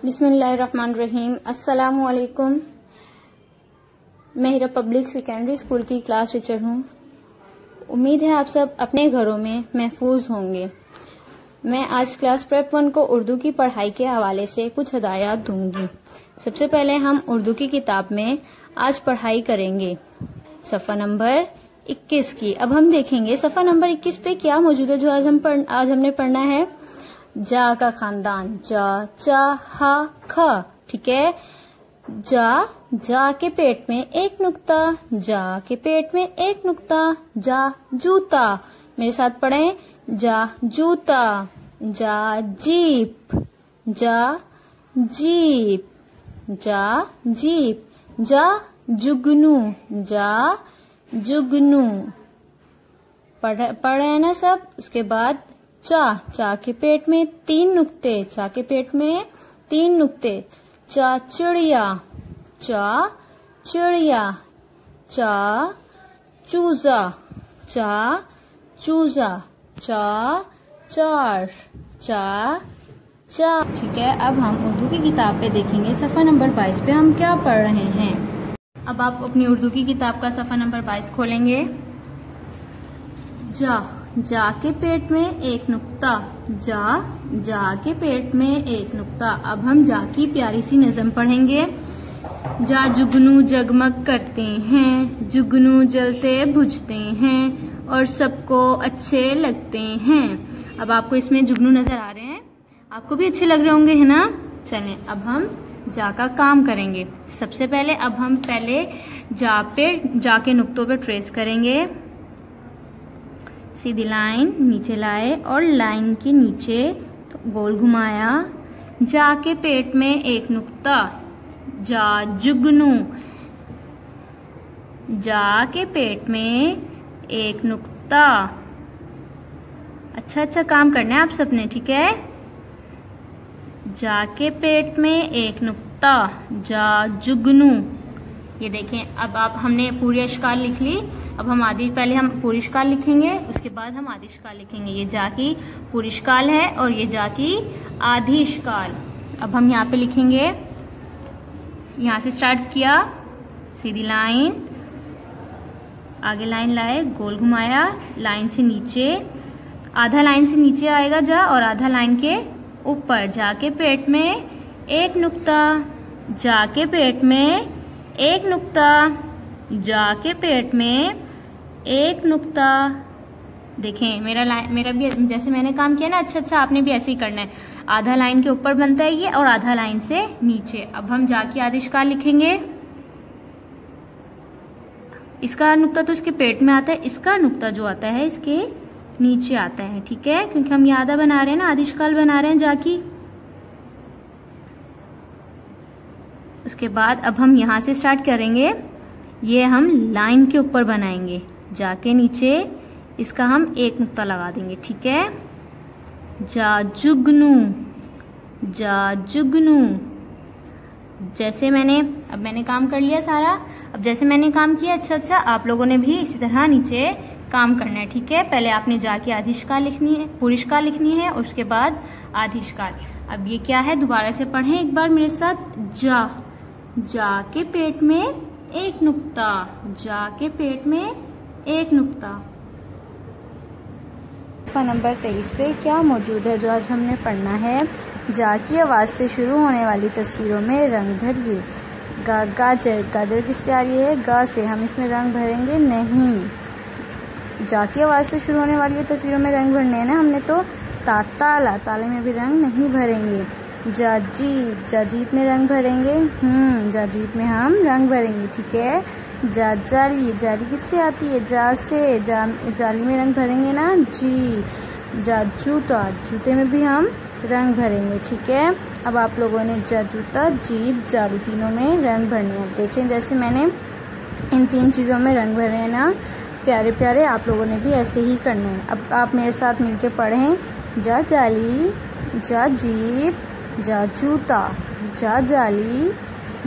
बिस्मिल्लाहिर्रहमानिर्रहीम। अस्सलामुअलैकुम। मैं हिरा पब्लिक सेकेंडरी स्कूल की क्लास टीचर हूँ। उम्मीद है आप सब अपने घरों में महफूज होंगे। मैं आज क्लास प्रेप 1 को उर्दू की पढ़ाई के हवाले से कुछ हिदायत दूंगी। सबसे पहले हम उर्दू की किताब में आज पढ़ाई करेंगे सफ़ा नंबर 21 की। अब हम देखेंगे सफ़ा नंबर 21 पे क्या मौजूद है जो आज हमने पढ़ना है। जा का खानदान, जा चा हा ख, ठीक है। जा के पेट में एक नुक्ता, जा के पेट में एक नुक्ता। जा जूता, मेरे साथ पढ़ें। जा जूता। जा जीप, जा जीप, जा जीप। जा जुगनू, जा जुगनू। पढ़े है ना सब। उसके बाद चा के पेट में 3 नुक्ते, चा के पेट में 3 नुक्ते। चा चिड़िया, चा चिड़िया। चा चूजा, चा चूजा। चा चार, चा चा, ठीक है। अब हम उर्दू की किताब पे देखेंगे सफ़ा नंबर 22 पे हम क्या पढ़ रहे हैं। अब आप अपनी उर्दू की किताब का सफ़ा नंबर 22 खोलेंगे। जा के पेट में एक नुक्ता, जा के पेट में एक नुक्ता। अब हम जा की प्यारी सी नज़म पढ़ेंगे। जा जुगनू जगमग करते हैं, जुगनू जलते बुझते हैं और सबको अच्छे लगते हैं। अब आपको इसमें जुगनू नजर आ रहे हैं, आपको भी अच्छे लग रहे होंगे, है ना। चलें अब हम जा का काम करेंगे। सबसे पहले अब हम जा के नुक्तों पे ट्रेस करेंगे। सीधी लाइन नीचे लाए और लाइन के नीचे तो गोल घुमाया। जा के पेट में एक नुक्ता, जा जुगनू। जा के पेट में एक नुक्ता। अच्छा काम करना है आप सबने, ठीक है। जा के पेट में एक नुक्ता, जा जुगनू। ये देखें, अब हमने पूरी अश्काल लिख ली। अब हम पहले हम पूरी अश्काल लिखेंगे, उसके बाद हम आधी अश्काल लिखेंगे। ये जा की पूरी अश्काल है और ये जा की आधी अश्काल। अब हम यहाँ पे लिखेंगे। यहाँ से स्टार्ट किया, सीधी लाइन, आगे लाइन लाए, गोल घुमाया, लाइन से नीचे, आधा लाइन से नीचे आएगा जा और आधा लाइन के ऊपर। जा के पेट में एक नुक्ता, जा के पेट में एक नुक्ता, जा के पेट में एक नुक्ता। देखें मेरा भी जैसे मैंने काम किया ना, अच्छा आपने भी ऐसे ही करना है। आधा लाइन के ऊपर बनता है ये और आधा लाइन से नीचे। अब हम जा की आधी अश्काल लिखेंगे। इसका नुक्ता तो इसके पेट में आता है, इसका नुक्ता जो आता है इसके नीचे आता है, ठीक है, क्योंकि हम ये आधा बना रहे हैं ना, आधी अश्काल बना रहे हैं जा की। उसके बाद अब हम यहाँ से स्टार्ट करेंगे। ये हम लाइन के ऊपर बनाएंगे, जाके नीचे इसका हम एक नुक्ता लगा देंगे, ठीक है। जा जुगनू, जा जुगनू। जैसे मैंने काम कर लिया सारा। अब जैसे मैंने काम किया, अच्छा आप लोगों ने भी इसी तरह नीचे काम करना है, ठीक है। पहले आपने जा की आधी अश्काल लिखनी है, पूरी अश्काल लिखनी है, और उसके बाद आधी अश्काल। अब ये क्या है, दोबारा से पढ़ें एक बार मेरे साथ। जा के पेट में एक नुक्ता, जा के पेट में एक नुक्ता। सफ़ा नंबर 23 पे क्या मौजूद है जो आज हमने पढ़ना है। जा की आवाज़ से शुरू होने वाली तस्वीरों में रंग भरिए। गाजर किससे आ रही है, गा से। हम इसमें रंग भरेंगे नहीं। जा की आवाज़ से शुरू होने वाली तस्वीरों में रंग भरने हैं ना हमने, तो ताले में भी रंग नहीं भरेंगे। जा जीप में रंग भरेंगे। जा जीप में हम रंग भरेंगे, ठीक है। जा जाली किससे आती है, जा से। जाली में रंग भरेंगे ना, जी। जा जूते में भी हम रंग भरेंगे, ठीक है। अब आप लोगों ने जा जूता, जीप, जाली तीनों में रंग भरने हैं। देखें जैसे मैंने इन 3 चीज़ों में रंग भरे हैं ना, प्यारे प्यारे, आप लोगों ने भी ऐसे ही करने हैं। अब आप मेरे साथ मिलके पढ़ें। जा जाली, जा जीप, जा जूता, जा जाली,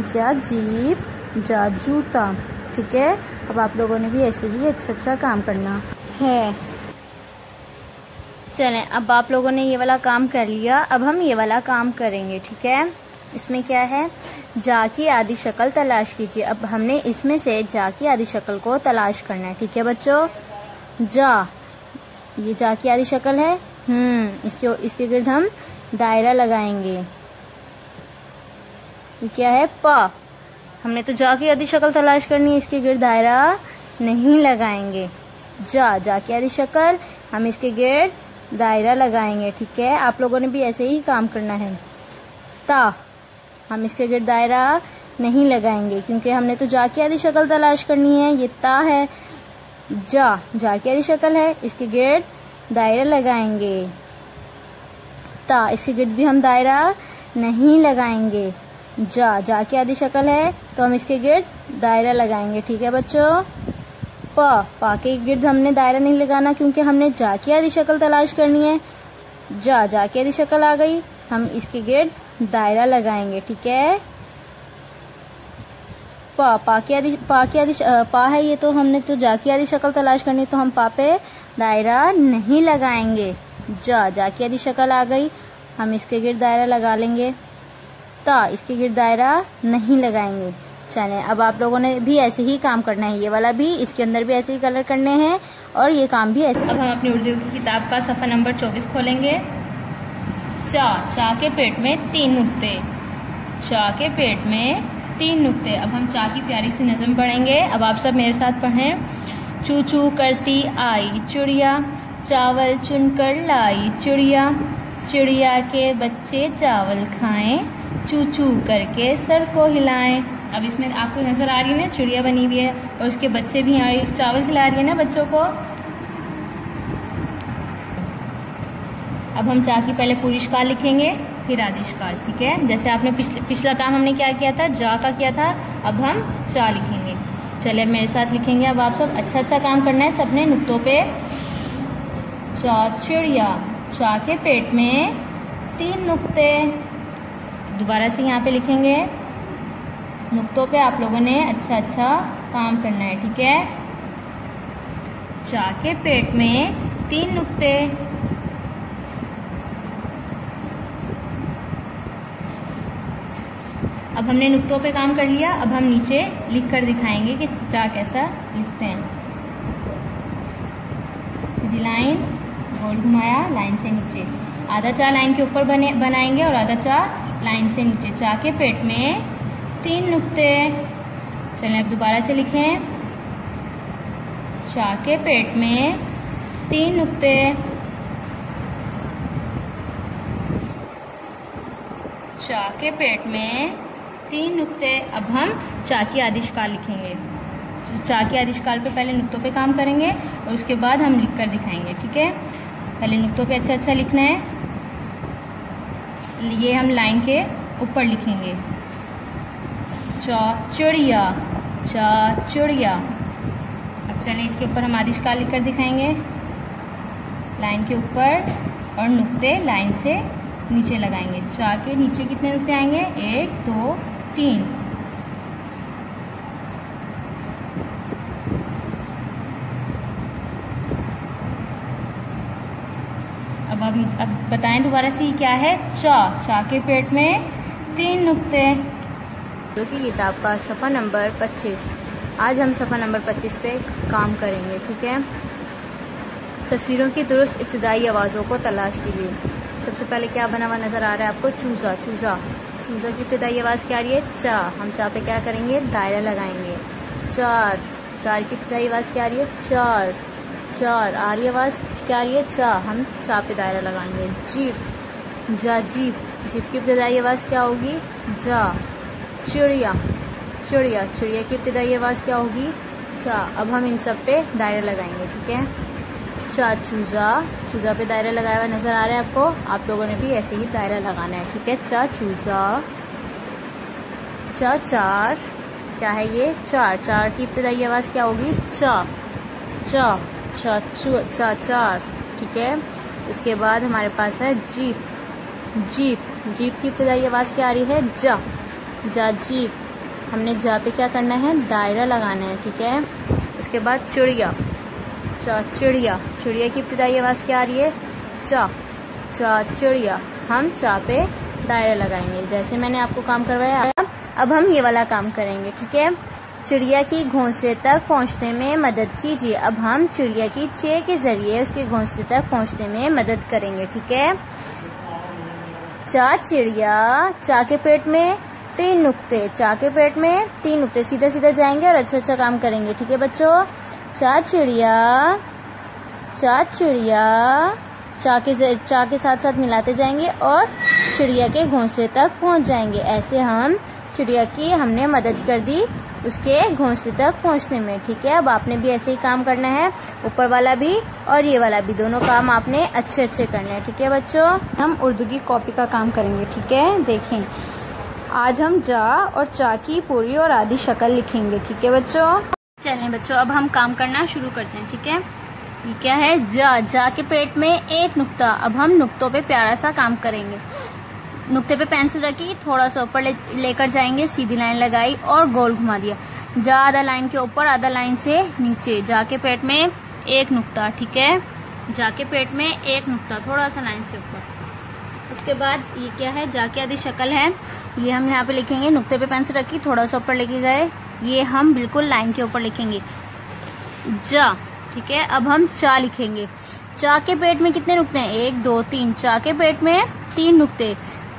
जा जीप, जा जूता, ठीक है। अब आप लोगों ने भी ऐसे ही अच्छा काम करना है। चलें, अब आप लोगों ने ये वाला काम कर लिया, अब हम ये वाला काम करेंगे, ठीक है। इसमें क्या है, जा की आधी शक्ल तलाश कीजिए। अब हमने इसमें से जा की आधी शक्ल को तलाश करना है। ठीक है बच्चों, जा, ये जा की आधी शक्ल है। इसके गिर्द हम दायरा लगाएंगे। ये क्या है, पा। हमने तो जा की आधी शक्ल तलाश करनी है, इसके गिर्द दायरा नहीं लगाएंगे। जा की आधी शक्ल, हम इसके गिर्द दायरा लगाएंगे। ठीक है, आप लोगों ने भी ऐसे ही काम करना है। ता, हम इसके गिर्द दायरा नहीं लगाएंगे क्योंकि हमने तो जा की आधी शक्ल तलाश करनी है। ये ता है, जा की आधी शक्ल है, इसके गिर्द दायरा लगाएंगे। ता, इसके गिर्द भी हम दायरा नहीं लगाएंगे। जा की आधी शक्ल है तो हम इसके गिर्द दायरा लगाएंगे। ठीक है बच्चों, पा के गिर्द हमने दायरा नहीं लगाना क्योंकि हमने जा की आधी शक्ल तलाश करनी है। जा की आधी शक्ल आ गई, हम इसके गिर्द दायरा लगाएंगे। ठीक है, पा की आधी पा है ये, तो हमने तो जा की आधी शक्ल तलाश करनी है तो हम पा पे दायरा नहीं लगाएंगे। जा की आधी शक्ल आ गई, हम इसके गिर्द दायरा लगा लेंगे। ता, इसके गिर्द दायरा नहीं लगाएंगे। चलें, अब आप लोगों ने भी ऐसे ही काम करना है। ये वाला भी, इसके अंदर भी ऐसे ही कलर करने हैं और ये काम भी ऐसे। अब हम अपनी उर्दू की किताब का सफ़ा नंबर 24 खोलेंगे। चा के पेट में 3 नुक्ते, चा के पेट में 3 नुक्ते। अब हम चा की प्यारी सी नज़म पढ़ेंगे। अब आप सब मेरे साथ पढ़ें। चू चू करती आई चिड़िया, चावल चुनकर लाई चिड़िया, चिड़िया के बच्चे चावल खाएं, चू चू करके सर को हिलाएं। अब इसमें आपको नजर आ रही है ना, चिड़िया बनी हुई है और उसके बच्चे भी यहाँ चावल खिला रही है ना बच्चों को। अब हम चा की पहले पूरी शिकार लिखेंगे, फिर आधी शिकार। ठीक है, जैसे आपने पिछला काम हमने क्या किया था, जा का किया था, अब हम चा लिखेंगे। चलिए मेरे साथ लिखेंगे। अब आप सब अच्छा काम करना है सबने नुक्तों पे। चा चिड़िया, चा के पेट में 3 नुक्ते। दोबारा से यहाँ पे लिखेंगे। नुक्तों पे आप लोगों ने अच्छा काम करना है। ठीक है, चा के पेट में 3 नुक्ते। अब हमने नुक्तों पे काम कर लिया, अब हम नीचे लिख कर दिखाएंगे कि चा कैसा लिखते हैं। सीधी लाइन, गोल घुमाया, लाइन से नीचे। आधा चा लाइन के ऊपर बनाएंगे और आधा चा लाइन से नीचे। चा के पेट में 3 नुक्ते। चलें अब दोबारा से लिखें। चा के पेट में 3 नुक्ते। चा के पेट में 3 नुक्ते। अब हम चा की आधी शिकार लिखेंगे। चा की आधी शिकार पे पहले नुक्तों पे काम करेंगे और उसके बाद हम लिख कर दिखाएंगे। ठीक है, पहले नुक्तों पे अच्छा लिखना है। ये हम लाइन के ऊपर लिखेंगे। चा चिड़िया, चा चिड़िया। अब चलें इसके ऊपर हम आधी शिकार लिख कर दिखाएंगे, लाइन के ऊपर, और नुक्ते लाइन से नीचे लगाएंगे। चा के नीचे कितने नुक्ते आएंगे, 1 2 3। अब बताएं दोबारा से, ये क्या है, चा के पेट में 3 नुक्ते। जो कि किताब का सफ़ा नंबर 25। आज हम सफ़ा नंबर 25 पे काम करेंगे। ठीक है, तस्वीरों की दुरुस्त इब्तिदाई आवाज़ों को तलाश कीजिए। सबसे पहले क्या बना हुआ नज़र आ रहा है आपको, चूज़ा। चूज़ा की इब्तिदाई आवाज़ क्या आ रही है, चा। हम चा पे क्या करेंगे, दायरा लगाएंगे। चार की इब्तिदाई आवाज़ क्या आ रही है, चार। आ रही आवाज़ क्या आ रही है, चा। हम चा पे दायरा लगाएंगे। जीप की इब्तिदाई आवाज़ क्या होगी, जा। चिड़िया की इब्तिदाई आवाज़ क्या होगी, चा। अब हम इन सब पे दायरा लगाएंगे। ठीक है, चा चूज़ा पे दायरा लगाया हुआ नज़र आ रहा है आपको। आप लोगों ने भी ऐसे ही दायरा लगाना है। ठीक है, चा चूज़ा। चार क्या है ये, चार की इब्तिदाई आवाज़ क्या होगी, चा। चार। ठीक है, उसके बाद हमारे पास है जीप की इब्तिदाई आवाज़ क्या आ रही है, जा। जीप। हमने जा पे क्या करना है, दायरा लगाना है। ठीक है, उसके बाद चिड़िया की इब्तिदाई आवाज़ क्या आ रही है, चा। चिड़िया। हम चा पे दायरा लगाएंगे। जैसे मैंने आपको काम करवाया, अब हम ये वाला काम करेंगे। ठीक है, चिड़िया की घोंसले तक पहुंचने में मदद कीजिए। अब हम चिड़िया की चे के जरिए उसके घोंसले तक पहुंचने में मदद करेंगे। ठीक है, चा चिड़िया, चा के पेट में 3 नुक्ते, चा के पेट में 3 नुक्ते, सीधा सीधा जाएंगे और अच्छा अच्छा काम करेंगे। ठीक है बच्चों, चा चिड़िया, चा चिड़िया, चा के साथ साथ मिलाते जाएंगे और चिड़िया के घोंसले तक पहुंच जाएंगे। ऐसे हम चिड़िया की हमने मदद कर दी उसके घोंसले तक पहुंचने में। ठीक है, अब आपने भी ऐसे ही काम करना है, ऊपर वाला भी और ये वाला भी, दोनों काम आपने अच्छे अच्छे करने हैं। ठीक है बच्चों, हम उर्दू की कॉपी का काम करेंगे। ठीक है, देखें आज हम जा और चा की पूरी और आधी शक्ल लिखेंगे। ठीक है बच्चों, चलें बच्चों अब हम काम करना शुरू करते हैं। ठीक है, ये क्या है, जा, जा के पेट में 1 नुक्ता। अब हम नुक्तों पे प्यारा सा काम करेंगे। नुक्ते पे पेंसिल रखी, थोड़ा सा ऊपर लेकर जाएंगे, सीधी लाइन लगाई और गोल घुमा दिया। जा आधा लाइन के ऊपर, आधा लाइन से नीचे, जा के पेट में 1 नुक्ता। ठीक है, जा के पेट में 1 नुक्ता, थोड़ा सा लाइन से ऊपर। उसके बाद ये क्या है, जा की आधी शक्ल है, ये हम यहाँ पे लिखेंगे। नुक्ते पे पेंसिल रखी, थोड़ा सा ऊपर लेके गए, ये हम बिल्कुल लाइन के ऊपर लिखेंगे, जा। ठीक है, अब हम चा लिखेंगे। चा के पेट में कितने नुक्ते हैं, 1 2 3, चा के पेट में 3 नुक्ते।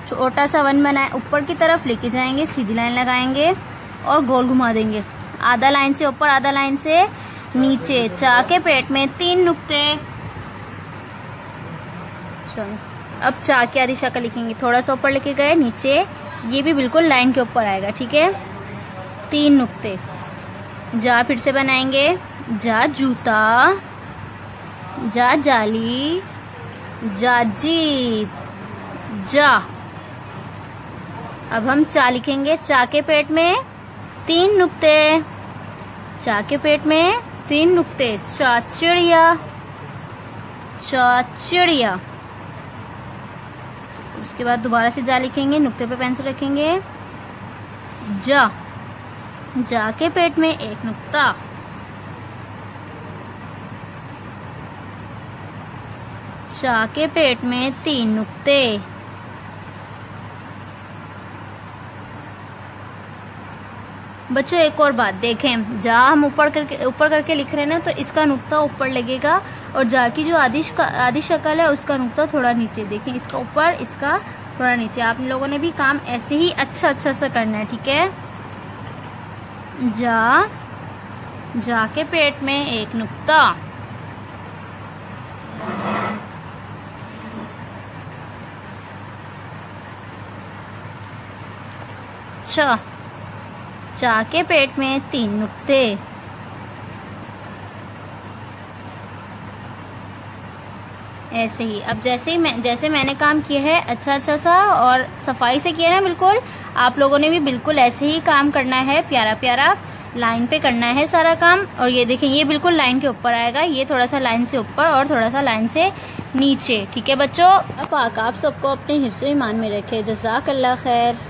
छोटा सा 1 बनाए, ऊपर की तरफ लेके जाएंगे, सीधी लाइन लगाएंगे और गोल घुमा देंगे। आधा लाइन से ऊपर, आधा लाइन से नीचे, चा के पेट में 3 नुक्ते। अब चा की आधी शक्ल लिखेंगे, थोड़ा सा ऊपर लेके गए, नीचे, ये भी बिल्कुल लाइन के ऊपर आएगा। ठीक है, 3 नुक्ते। जा फिर से बनाएंगे, जा जूता, जा जाली, जा जीप, जा। अब हम चा लिखेंगे, चा के पेट में 3 नुक्ते, चा के पेट में 3 नुक्ते, चा चिड़िया, चा चिड़िया। उसके बाद दोबारा से जा लिखेंगे, नुक्ते पे पेंसिल रखेंगे, जा, जा के पेट में 1 नुक्ता, चा के पेट में 3 नुक्ते, बच्चों एक और बात देखें, जा हम ऊपर करके लिख रहे हैं ना, तो इसका नुक्ता ऊपर लगेगा और जा की जो आधी शक्ल है उसका नुक्ता थोड़ा नीचे। देखें, इसका ऊपर, इसका थोड़ा नीचे। आप लोगों ने भी काम ऐसे ही अच्छा सा करना है। ठीक है, जा, जा के पेट में 1 नुक्ता, चा, चा के पेट में 3 नुक्ते, ऐसे ही। अब जैसे मैंने काम किया है अच्छा सा और सफाई से किया ना, बिल्कुल आप लोगों ने भी बिल्कुल ऐसे ही काम करना है, प्यारा प्यारा लाइन पे करना है सारा काम। और ये देखें, ये बिल्कुल लाइन के ऊपर आएगा, ये थोड़ा सा लाइन से ऊपर और थोड़ा सा लाइन से नीचे। ठीक है बच्चों, अब आप सबको अपने हिफ्ज़-ओ-ईमान में रखे। जज़ाकल्लाह खैर।